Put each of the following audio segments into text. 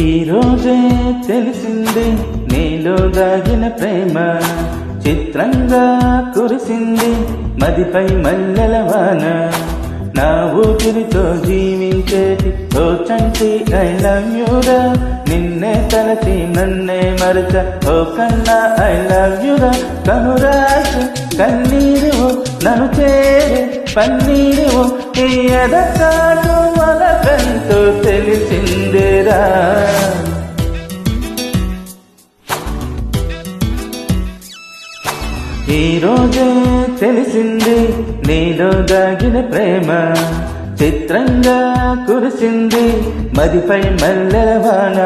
ఈ రోజే తెలిసింది నీలో దాగిన ప్రేమ, చిత్రంగా కురిసింది మదిపై మల్లెల వాన. నా ఊపిరితో జీవించేటి ఓ చంటి ఐ లవ్ యూరా, నిన్నే తలచి నన్నే మరచ ఓ కన్నా ఐ లవ్ యూరా. కనురాజు కన్నీరు నన్ను చేరి పన్నీరు, ఈ ఎదకాటు వలకంతో తెలిసిందేరా. ఈ రోజే తెలిసింది నీలో దాగిన ప్రేమ, చిత్రంగా కురిసింది మదిపై మల్లెల వాన.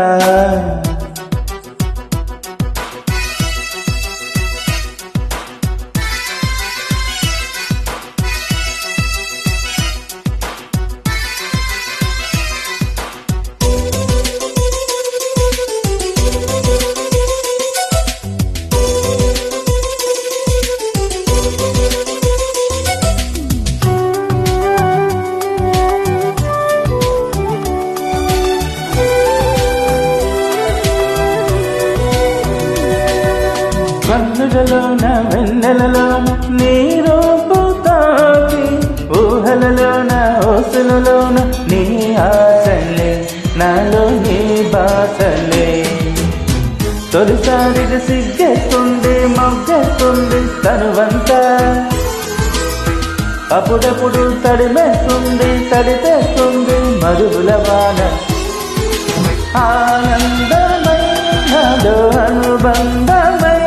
కన్నులలోన వెన్నెలలోన నీ రూపు తాకి, ఊహలలోన ఓసులలోన నీ ఆశలే, నాలో నీ బాసలే. తొలిసారిగా సిగ్గేస్తుంది మొగ్గేస్తుంది తనువంతా, అప్పుడప్పుడు తడిమేస్తుంది తడితేస్తుంది మరువుల వాన. ఆనందమై నాలో అనుబంధమై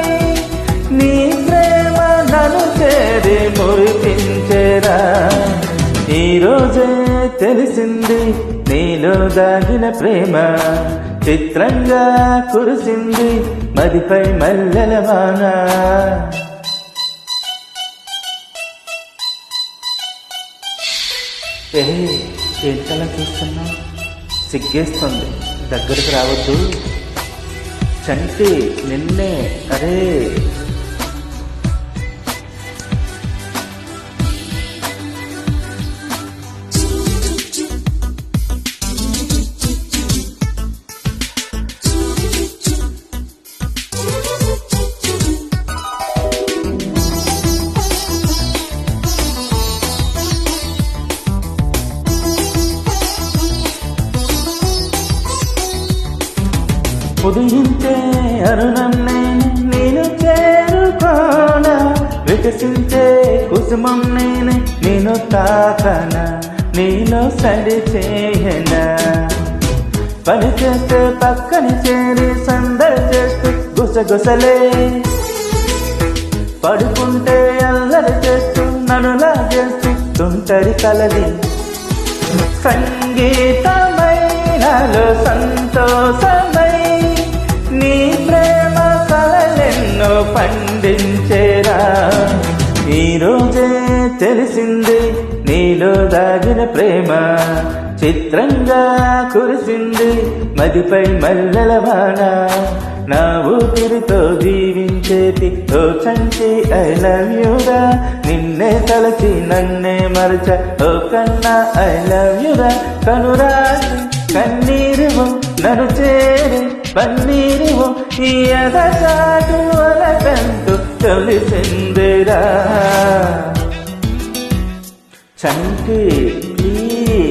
నీ ప్రేమ నన్ను చేరి మురిపించేరా. ఈ రోజే తెలిసింది నీలో దాగిన ప్రేమ, చిత్రంగా కురిసింది మదిపై మల్లెల వాన. ఏంటలా చూస్తున్నా, సిగ్గేస్తుంది, దగ్గరికి రావద్దు. చంటి నిన్నే, అరే ఉదయించే అరుణం నేను చేరుకోనా, వికసించే కుసుమం నేను తాకన, నీలో సడి చేయనా. పని చేస్తే పక్కని చేరి సందడి చేస్తూ గుసగుసలే, పడుకుంటే అల్లరి చేస్తూ నన్ను లాగేస్తూ తుంటరి కలది. సంగీతమైనలో సంతోషమై నీ ప్రేమ కలలెన్నో పండించేరా. ఈ రోజే తెలిసింది నీలో దాగిన ప్రేమ, చిత్రంగా కురిసింది మదిపై మల్లెల వాన. నా ఊపిరితో జీవించేటి ఓ చంటి ఐ లవ్ యూరా, నిన్నే తలచి నన్నే మరచ ఓ కన్నా ఐ లవ్ యూరా. కనురాజు కన్నీరు నన్ను చేరి పన్నీరు, ఈ ఎదచాటు వలకంటూ తెలిసిందిరా. చంటి ప్లీజ్.